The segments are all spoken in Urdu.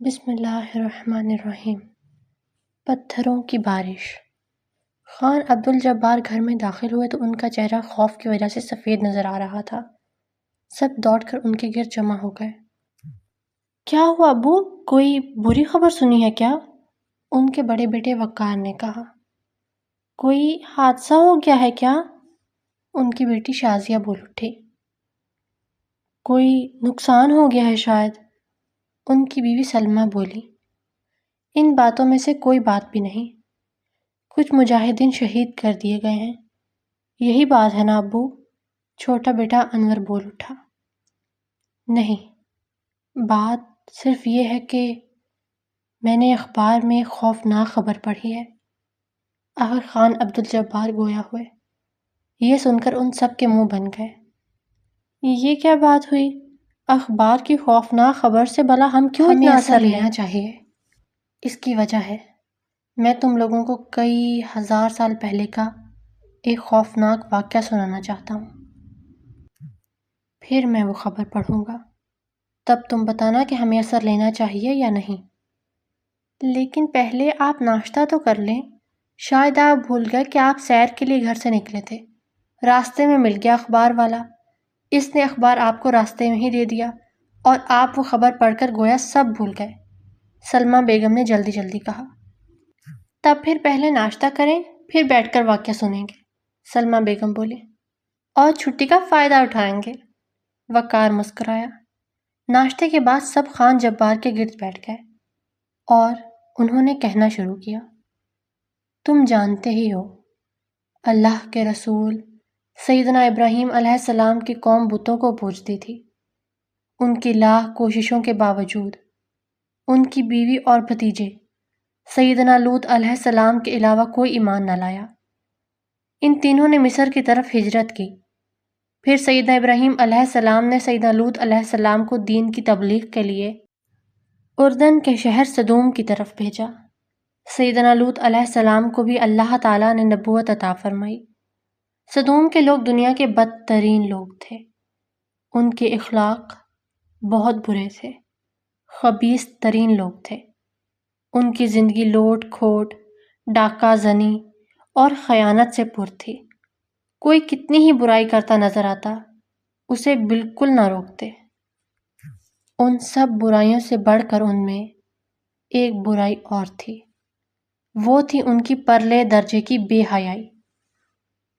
بسم اللہ الرحمن الرحیم۔ پتھروں کی بارش۔ خان عبد الجبار گھر میں داخل ہوئے تو ان کا چہرہ خوف کی وجہ سے سفید نظر آ رہا تھا۔ سب دوڑ کر ان کے گرد جمع ہو گئے۔ کیا ہوا ابو؟ کوئی بری خبر سنی ہے کیا؟ ان کے بڑے بیٹے وقار نے کہا۔ کوئی حادثہ ہو گیا ہے کیا؟ ان کی بیٹی شازیہ بول اٹھی۔ کوئی نقصان ہو گیا ہے شاید، ان کی بیوی سلمیٰ بولی۔ ان باتوں میں سے کوئی بات بھی نہیں، کچھ مجاہدین شہید کر دیے گئے ہیں، یہی بات ہے نا ابو؟ چھوٹا بیٹا انور بول اٹھا۔ نہیں، بات صرف یہ ہے کہ میں نے اخبار میں خوفناک خبر پڑھی ہے۔ آخر خان عبد الجبار گویا ہوئے۔ یہ سن کر ان سب کے منہ بن گئے۔ یہ کیا بات ہوئی؟ اخبار کی خوفناک خبر سے بھلا ہم کیوں اتنا اثر لینا چاہیے؟ اس کی وجہ ہے، میں تم لوگوں کو کئی ہزار سال پہلے کا ایک خوفناک واقعہ سنانا چاہتا ہوں، پھر میں وہ خبر پڑھوں گا، تب تم بتانا کہ ہمیں اثر لینا چاہیے یا نہیں۔ لیکن پہلے آپ ناشتہ تو کر لیں، شاید آپ بھول گئے کہ آپ سیر کے لیے گھر سے نکلے تھے، راستے میں مل گیا اخبار والا، اس نے اخبار آپ کو راستے میں ہی دے دیا اور آپ وہ خبر پڑھ کر گویا سب بھول گئے، سلمیٰ بیگم نے جلدی جلدی کہا۔ تب پھر پہلے ناشتہ کریں، پھر بیٹھ کر واقعہ سنیں گے، سلمیٰ بیگم بولی۔ اور چھٹی کا فائدہ اٹھائیں گے، وقار مسکرایا۔ ناشتے کے بعد سب خان جبار کے گرد بیٹھ گئے اور انہوں نے کہنا شروع کیا۔ تم جانتے ہی ہو، اللہ کے رسول سیدنا ابراہیم علیہ السلام کی قوم بتوں کو پوجتی تھی۔ ان کی لاکھ کوششوں کے باوجود ان کی بیوی اور بھتیجے سیدنا لوط علیہ السلام کے علاوہ کوئی ایمان نہ لایا۔ ان تینوں نے مصر کی طرف ہجرت کی، پھر سیدنا ابراہیم علیہ السلام نے سیدنا لوط علیہ السلام کو دین کی تبلیغ کے لیے اردن کے شہر سدوم کی طرف بھیجا۔ سیدنا لوط علیہ السلام کو بھی اللہ تعالیٰ نے نبوت عطا فرمائی۔ سدوم کے لوگ دنیا کے بدترین لوگ تھے، ان کے اخلاق بہت برے تھے، خبیث ترین لوگ تھے۔ ان کی زندگی لوٹ کھوٹ، ڈاکہ زنی اور خیانت سے پر تھی۔ کوئی کتنی ہی برائی کرتا نظر آتا، اسے بالکل نہ روکتے۔ ان سب برائیوں سے بڑھ کر ان میں ایک برائی اور تھی، وہ تھی ان کی پرلے درجے کی بے حیائی۔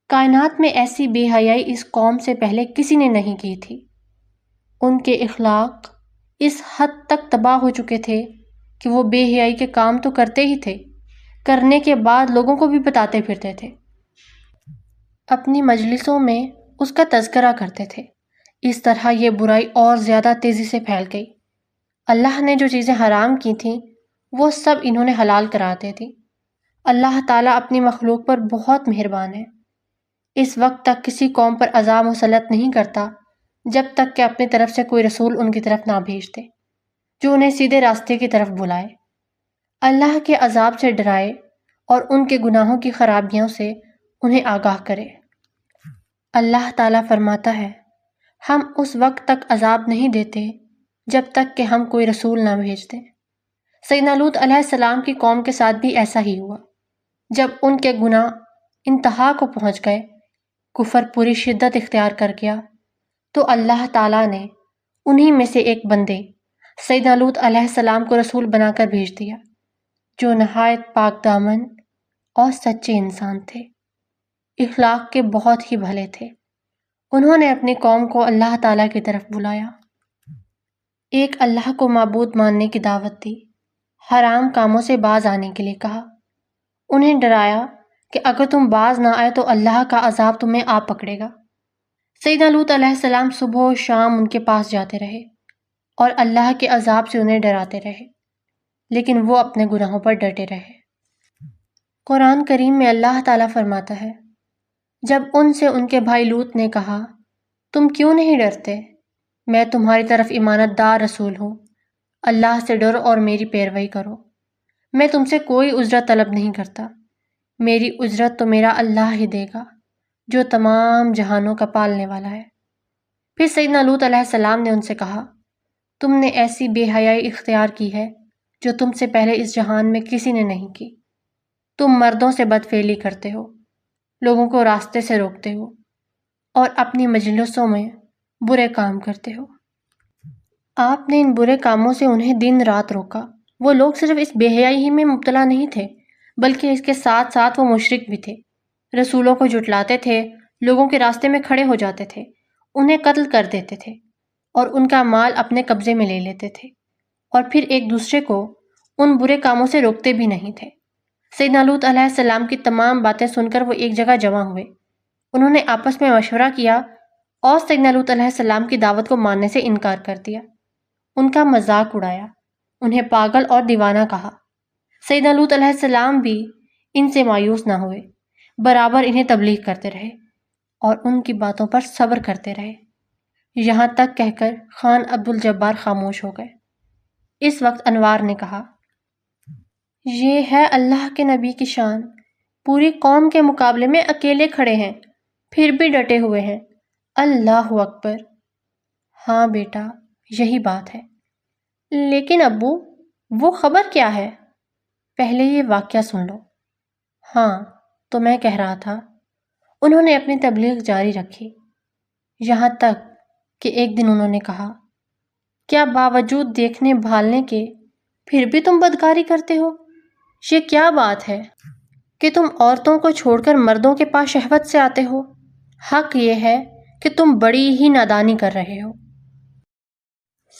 کائنات میں ایسی بے حیائی اس قوم سے پہلے کسی نے نہیں کی تھی۔ ان کے اخلاق اس حد تک تباہ ہو چکے تھے کہ وہ بے حیائی کے کام تو کرتے ہی تھے، کرنے کے بعد لوگوں کو بھی بتاتے پھرتے تھے، اپنی مجلسوں میں اس کا تذکرہ کرتے تھے۔ اس طرح یہ برائی اور زیادہ تیزی سے پھیل گئی۔ اللہ نے جو چیزیں حرام کی تھیں وہ سب انہوں نے حلال کرا دی تھی۔ اللہ تعالیٰ اپنی مخلوق پر بہت مہربان ہے، اس وقت تک کسی قوم پر عذاب مسلط نہیں کرتا جب تک کہ اپنی طرف سے کوئی رسول ان کی طرف نہ بھیج دے جو انہیں سیدھے راستے کی طرف بلائے، اللہ کے عذاب سے ڈرائے اور ان کے گناہوں کی خرابیوں سے انہیں آگاہ کرے۔ اللہ تعالیٰ فرماتا ہے، ہم اس وقت تک عذاب نہیں دیتے جب تک کہ ہم کوئی رسول نہ بھیج دیں۔ سیدنا لوط علیہ السلام کی قوم کے ساتھ بھی ایسا ہی ہوا۔ جب ان کے گناہ انتہا کو پہنچ گئے، کفر پوری شدت اختیار کر گیا، تو اللہ تعالیٰ نے انہی میں سے ایک بندے سیدنا لوط علیہ السلام کو رسول بنا کر بھیج دیا، جو نہایت پاک دامن اور سچے انسان تھے، اخلاق کے بہت ہی بھلے تھے۔ انہوں نے اپنی قوم کو اللہ تعالیٰ کی طرف بلایا، ایک اللہ کو معبود ماننے کی دعوت دی، حرام کاموں سے باز آنے کے لیے کہا، انہیں ڈرایا کہ اگر تم باز نہ آئے تو اللہ کا عذاب تمہیں آ پکڑے گا۔ سیدنا لوط علیہ السلام صبح و شام ان کے پاس جاتے رہے اور اللہ کے عذاب سے انہیں ڈراتے رہے، لیکن وہ اپنے گناہوں پر ڈٹے رہے۔ قرآن کریم میں اللہ تعالیٰ فرماتا ہے، جب ان سے ان کے بھائی لوط نے کہا، تم کیوں نہیں ڈرتے؟ میں تمہاری طرف امانت دار رسول ہوں، اللہ سے ڈرو اور میری پیروی کرو، میں تم سے کوئی اجرت طلب نہیں کرتا، میری اجرت تو میرا اللہ ہی دے گا جو تمام جہانوں کا پالنے والا ہے۔ پھر سیدنا لوط علیہ السلام نے ان سے کہا، تم نے ایسی بے حیائی اختیار کی ہے جو تم سے پہلے اس جہان میں کسی نے نہیں کی۔ تم مردوں سے بدفعلی کرتے ہو، لوگوں کو راستے سے روکتے ہو اور اپنی مجلسوں میں برے کام کرتے ہو۔ آپ نے ان برے کاموں سے انہیں دن رات روکا۔ وہ لوگ صرف اس بے حیائی ہی میں مبتلا نہیں تھے، بلکہ اس کے ساتھ ساتھ وہ مشرک بھی تھے، رسولوں کو جھٹلاتے تھے، لوگوں کے راستے میں کھڑے ہو جاتے تھے، انہیں قتل کر دیتے تھے اور ان کا مال اپنے قبضے میں لے لیتے تھے، اور پھر ایک دوسرے کو ان برے کاموں سے روکتے بھی نہیں تھے۔ سیدنا لوط علیہ السلام کی تمام باتیں سن کر وہ ایک جگہ جمع ہوئے۔ انہوں نے آپس میں مشورہ کیا اور سیدنا لوط علیہ السلام کی دعوت کو ماننے سے انکار کر دیا۔ ان کا مذاق اڑایا، انہیں پاگل اور دیوانہ کہا۔ سیدنا لوط علیہ السلام بھی ان سے مایوس نہ ہوئے، برابر انہیں تبلیغ کرتے رہے اور ان کی باتوں پر صبر کرتے رہے، یہاں تک کہہ کر خان عبد الجبار خاموش ہو گئے۔ اس وقت انوار نے کہا، یہ ہے اللہ کے نبی کی شان، پوری قوم کے مقابلے میں اکیلے کھڑے ہیں، پھر بھی ڈٹے ہوئے ہیں۔ اللہ اکبر! ہاں بیٹا، یہی بات ہے۔ لیکن ابو، وہ خبر کیا ہے؟ پہلے یہ واقعہ سن لو۔ ہاں، تو میں کہہ رہا تھا، انہوں نے اپنی تبلیغ جاری رکھی، یہاں تک کہ ایک دن انہوں نے کہا، کیا باوجود دیکھنے بھالنے کے پھر بھی تم بدکاری کرتے ہو؟ یہ کیا بات ہے کہ تم عورتوں کو چھوڑ کر مردوں کے پاس شہوت سے آتے ہو؟ حق یہ ہے کہ تم بڑی ہی نادانی کر رہے ہو۔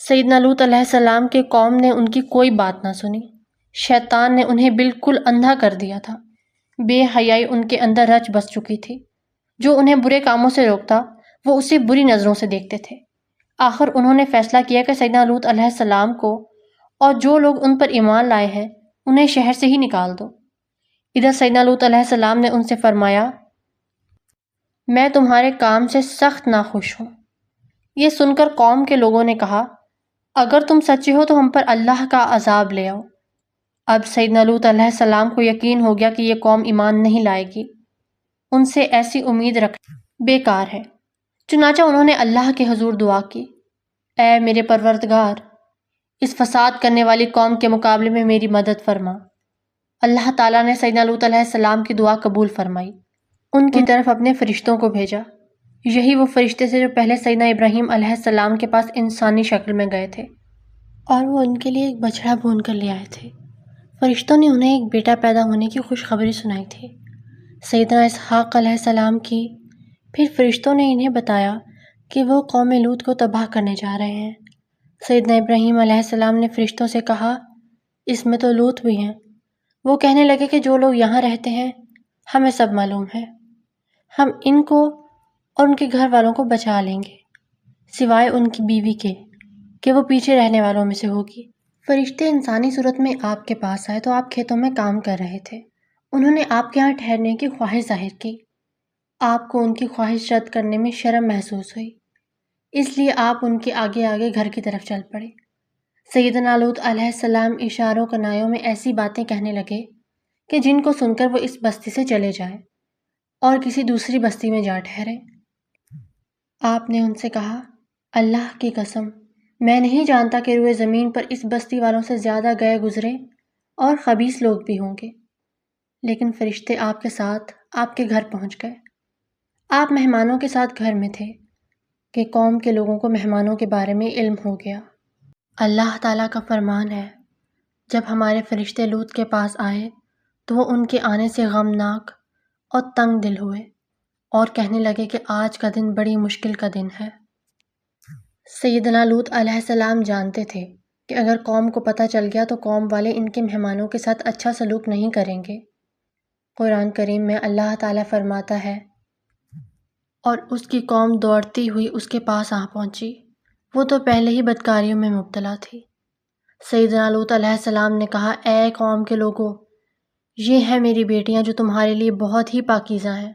سیدنا لوط علیہ السلام کے قوم نے ان کی کوئی بات نہ سنی۔ شیطان نے انہیں بالکل اندھا کر دیا تھا۔ بے حیائی ان کے اندر رچ بس چکی تھی۔ جو انہیں برے کاموں سے روکتا، وہ اسے بری نظروں سے دیکھتے تھے۔ آخر انہوں نے فیصلہ کیا کہ سیدنا لوط علیہ السلام کو اور جو لوگ ان پر ایمان لائے ہیں انہیں شہر سے ہی نکال دو۔ ادھر سیدنا لوط علیہ السلام نے ان سے فرمایا، میں تمہارے کام سے سخت ناخوش ہوں۔ یہ سن کر قوم کے لوگوں نے کہا، اگر تم سچے ہو تو ہم پر اللہ کا عذاب لے آؤ۔ اب سیدنا لوط علیہ السلام کو یقین ہو گیا کہ یہ قوم ایمان نہیں لائے گی، ان سے ایسی امید رکھنا بیکار ہے۔ چنانچہ انہوں نے اللہ کے حضور دعا کی، اے میرے پروردگار، اس فساد کرنے والی قوم کے مقابلے میں میری مدد فرما۔ اللہ تعالیٰ نے سیدنا لوط علیہ السلام کی دعا قبول فرمائی، ان کی طرف اپنے فرشتوں کو بھیجا۔ یہی وہ فرشتے تھے جو پہلے سیدنا ابراہیم علیہ السلام کے پاس انسانی شکل میں گئے تھے اور وہ ان کے لیے ایک بچڑا بھون کر لے آئے تھے۔ فرشتوں نے انہیں ایک بیٹا پیدا ہونے کی خوشخبری سنائی تھی، سیدنا اسحاق علیہ السلام کی۔ پھر فرشتوں نے انہیں بتایا کہ وہ قوم لوط کو تباہ کرنے جا رہے ہیں۔ سیدنا ابراہیم علیہ السلام نے فرشتوں سے کہا، اس میں تو لوط بھی ہیں۔ وہ کہنے لگے کہ جو لوگ یہاں رہتے ہیں ہمیں سب معلوم ہے، ہم ان کو اور ان کے گھر والوں کو بچا لیں گے، سوائے ان کی بیوی کے کہ وہ پیچھے رہنے والوں میں سے ہوگی۔ فرشتے انسانی صورت میں آپ کے پاس آئے تو آپ کھیتوں میں کام کر رہے تھے۔ انہوں نے آپ کے ہاں ٹھہرنے کی خواہش ظاہر کی۔ آپ کو ان کی خواہش رد کرنے میں شرم محسوس ہوئی، اس لیے آپ ان کے آگے آگے گھر کی طرف چل پڑے۔ سیدنا لوط علیہ السلام اشاروں کنایوں میں ایسی باتیں کہنے لگے کہ جن کو سن کر وہ اس بستی سے چلے جائیں اور کسی دوسری بستی میں جا ٹھہریں۔ آپ نے ان سے کہا، اللہ کی قسم، میں نہیں جانتا کہ روئے زمین پر اس بستی والوں سے زیادہ گئے گزرے اور خبیث لوگ بھی ہوں گے۔ لیکن فرشتے آپ کے ساتھ آپ کے گھر پہنچ گئے۔ آپ مہمانوں کے ساتھ گھر میں تھے کہ قوم کے لوگوں کو مہمانوں کے بارے میں علم ہو گیا۔ اللہ تعالیٰ کا فرمان ہے، جب ہمارے فرشتے لوط کے پاس آئے تو وہ ان کے آنے سے غمناک اور تنگ دل ہوئے اور کہنے لگے کہ آج کا دن بڑی مشکل کا دن ہے۔ سیدنا لوط علیہ السلام جانتے تھے کہ اگر قوم کو پتہ چل گیا تو قوم والے ان کے مہمانوں کے ساتھ اچھا سلوک نہیں کریں گے۔ قرآن کریم میں اللہ تعالیٰ فرماتا ہے، اور اس کی قوم دوڑتی ہوئی اس کے پاس آ پہنچی، وہ تو پہلے ہی بدکاریوں میں مبتلا تھی۔ سیدنا لوط علیہ السلام نے کہا، اے قوم کے لوگوں، یہ ہیں میری بیٹیاں جو تمہارے لیے بہت ہی پاکیزہ ہیں۔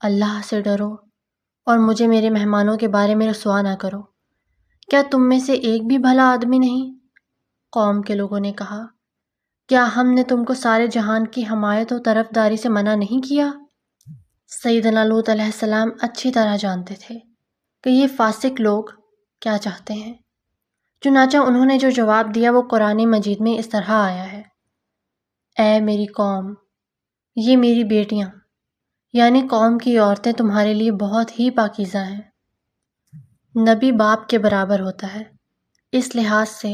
اللہ سے ڈرو اور مجھے میرے مہمانوں کے بارے میں رسوا نہ کرو۔ کیا تم میں سے ایک بھی بھلا آدمی نہیں؟ قوم کے لوگوں نے کہا، کیا ہم نے تم کو سارے جہان کی حمایت و طرفداری سے منع نہیں کیا؟ سیدنا لوط علیہ السلام اچھی طرح جانتے تھے کہ یہ فاسق لوگ کیا چاہتے ہیں۔ چنانچہ انہوں نے جو جواب دیا وہ قرآن مجید میں اس طرح آیا ہے: اے میری قوم، یہ میری بیٹیاں یعنی قوم کی عورتیں تمہارے لیے بہت ہی پاکیزہ ہیں۔ نبی باپ کے برابر ہوتا ہے، اس لحاظ سے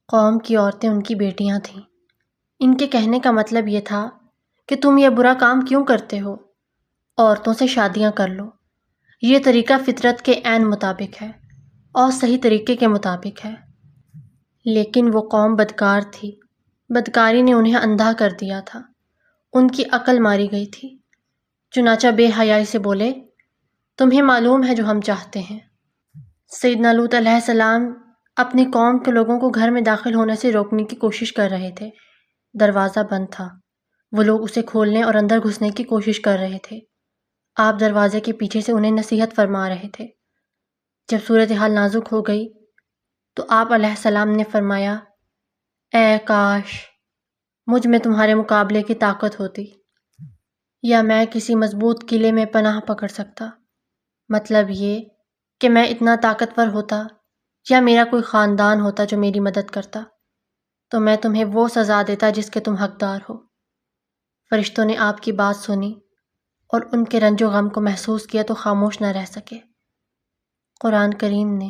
قوم کی عورتیں ان کی بیٹیاں تھیں۔ ان کے کہنے کا مطلب یہ تھا کہ تم یہ برا کام کیوں کرتے ہو؟ عورتوں سے شادیاں کر لو۔ یہ طریقہ فطرت کے عین مطابق ہے اور صحیح طریقے کے مطابق ہے۔ لیکن وہ قوم بدکار تھی، بدکاری نے انہیں اندھا کر دیا تھا، ان کی عقل ماری گئی تھی۔ چنانچہ بے حیائی سے بولے: تمہیں معلوم ہے جو ہم چاہتے ہیں۔ سیدنا لوط علیہ السلام اپنی قوم کے لوگوں کو گھر میں داخل ہونے سے روکنے کی کوشش کر رہے تھے۔ دروازہ بند تھا، وہ لوگ اسے کھولنے اور اندر گھسنے کی کوشش کر رہے تھے۔ آپ دروازے کے پیچھے سے انہیں نصیحت فرما رہے تھے۔ جب صورتحال نازک ہو گئی تو آپ علیہ السلام نے فرمایا: اے کاش مجھ میں تمہارے مقابلے کی طاقت ہوتی، یا میں کسی مضبوط قلعے میں پناہ پکڑ سکتا۔ مطلب یہ کہ میں اتنا طاقتور ہوتا یا میرا کوئی خاندان ہوتا جو میری مدد کرتا، تو میں تمہیں وہ سزا دیتا جس کے تم حقدار ہو۔ فرشتوں نے آپ کی بات سنی اور ان کے رنج و غم کو محسوس کیا تو خاموش نہ رہ سکے۔ قرآن کریم نے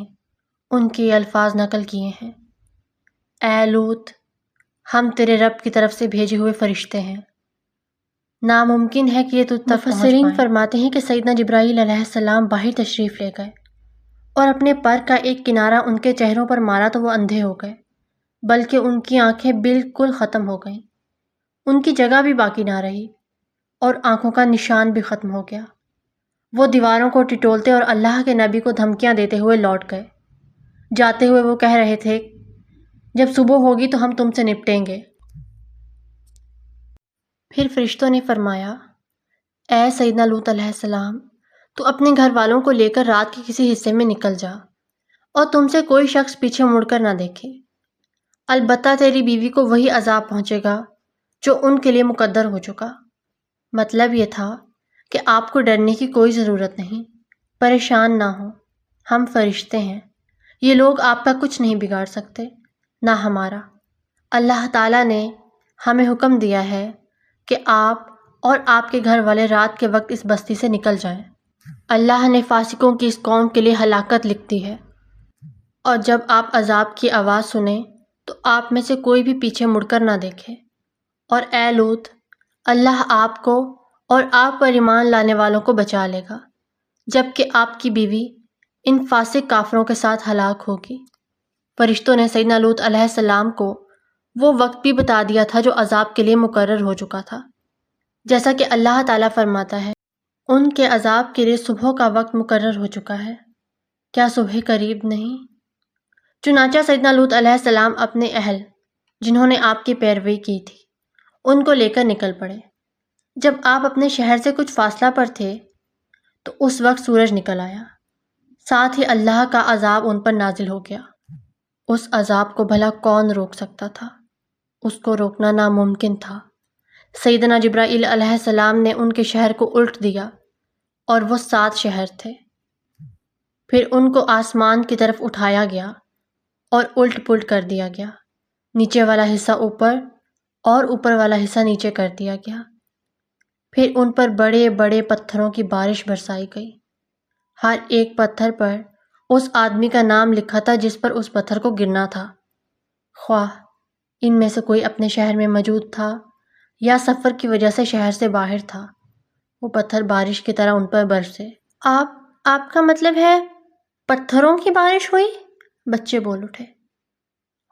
ان کے یہ الفاظ نقل کیے ہیں: اے لوط، ہم تیرے رب کی طرف سے بھیجے ہوئے فرشتے ہیں، ناممکن ہے کہ یہ تجھ تک پہنچ پائیں۔ مفسرین فرماتے ہیں کہ سیدنا جبرائیل علیہ السلام باہر تشریف لے گئے اور اپنے پر کا ایک کنارہ ان کے چہروں پر مارا تو وہ اندھے ہو گئے، بلکہ ان کی آنکھیں بالکل ختم ہو گئیں، ان کی جگہ بھی باقی نہ رہی اور آنکھوں کا نشان بھی ختم ہو گیا۔ وہ دیواروں کو ٹٹولتے اور اللہ کے نبی کو دھمکیاں دیتے ہوئے لوٹ گئے۔ جاتے ہوئے وہ کہہ رہے تھے: جب صبح ہوگی تو ہم تم سے نپٹیں گے۔ پھر فرشتوں نے فرمایا: اے سیدنا لوط علیہ السلام، تو اپنے گھر والوں کو لے کر رات کے کسی حصے میں نکل جا اور تم سے کوئی شخص پیچھے مڑ کر نہ دیکھے۔ البتہ تیری بیوی کو وہی عذاب پہنچے گا جو ان کے لیے مقدر ہو چکا۔ مطلب یہ تھا کہ آپ کو ڈرنے کی کوئی ضرورت نہیں، پریشان نہ ہو، ہم فرشتے ہیں، یہ لوگ آپ کا کچھ نہیں بگاڑ سکتے، نہ ہمارا۔ اللہ تعالیٰ نے ہمیں حکم دیا ہے کہ آپ اور آپ کے گھر والے رات کے وقت اس بستی سے نکل جائیں۔ اللہ نے فاسقوں کی اس قوم کے لیے ہلاکت لکھ دی ہے، اور جب آپ عذاب کی آواز سنیں تو آپ میں سے کوئی بھی پیچھے مڑ کر نہ دیکھے۔ اور اے لوط، اللہ آپ کو اور آپ پر ایمان لانے والوں کو بچا لے گا، جبکہ آپ کی بیوی ان فاسق کافروں کے ساتھ ہلاک ہوگی۔ فرشتوں نے سیدنا لوط علیہ السلام کو وہ وقت بھی بتا دیا تھا جو عذاب کے لیے مقرر ہو چکا تھا، جیسا کہ اللہ تعالیٰ فرماتا ہے: ان کے عذاب کے لیے صبح کا وقت مقرر ہو چکا ہے، کیا صبح قریب نہیں؟ چنانچہ سیدنا لوط علیہ السلام اپنے اہل، جنہوں نے آپ کی پیروی کی تھی، ان کو لے کر نکل پڑے۔ جب آپ اپنے شہر سے کچھ فاصلہ پر تھے تو اس وقت سورج نکل آیا، ساتھ ہی اللہ کا عذاب ان پر نازل ہو گیا۔ اس عذاب کو بھلا کون روک سکتا تھا؟ اس کو روکنا ناممکن تھا۔ سیدنا جبرائیل علیہ السلام نے ان کے شہر کو الٹ دیا، اور وہ 7 شہر تھے۔ پھر ان کو آسمان کی طرف اٹھایا گیا اور الٹ پلٹ کر دیا گیا، نیچے والا حصہ اوپر اور اوپر والا حصہ نیچے کر دیا گیا۔ پھر ان پر بڑے بڑے پتھروں کی بارش برسائی گئی، ہر ایک پتھر پر اس آدمی کا نام لکھا تھا جس پر اس پتھر کو گرنا تھا، خواہ ان میں سے کوئی اپنے شہر میں موجود تھا یا سفر کی وجہ سے شہر سے باہر تھا، وہ پتھر بارش کی طرح ان پر برسے۔ آپ کا مطلب ہے پتھروں کی بارش ہوئی؟ بچے بول اٹھے۔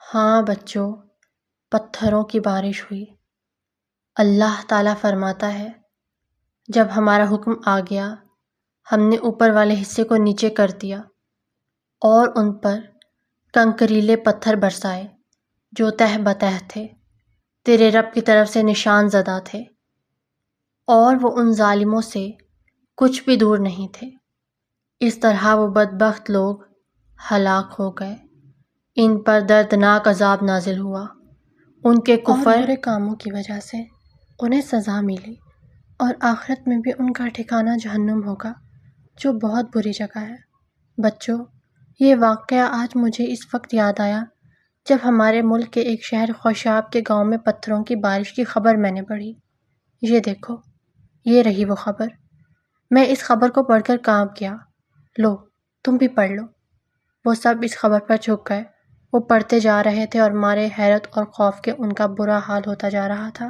ہاں بچوں، پتھروں کی بارش ہوئی۔ اللہ تعالیٰ فرماتا ہے: جب ہمارا حکم آ گیا ہم نے اوپر والے حصے کو نیچے کر دیا اور ان پر کنکریلے پتھر برسائے جو تہ بتہ تھے، تیرے رب کی طرف سے نشان زدہ تھے، اور وہ ان ظالموں سے کچھ بھی دور نہیں تھے۔ اس طرح وہ بدبخت لوگ ہلاک ہو گئے، ان پر دردناک عذاب نازل ہوا، ان کے کفر اور برے کاموں کی وجہ سے انہیں سزا ملی، اور آخرت میں بھی ان کا ٹھکانہ جہنم ہوگا جو بہت بری جگہ ہے۔ بچوں، یہ واقعہ آج مجھے اس وقت یاد آیا جب ہمارے ملک کے ایک شہر خوشاب کے گاؤں میں پتھروں کی بارش کی خبر میں نے پڑھی۔ یہ دیکھو، یہ رہی وہ خبر۔ میں اس خبر کو پڑھ کر کانپ گیا۔ لو، تم بھی پڑھ لو۔ وہ سب اس خبر پر جھک گئے۔ وہ پڑھتے جا رہے تھے اور مارے حیرت اور خوف کے ان کا برا حال ہوتا جا رہا تھا۔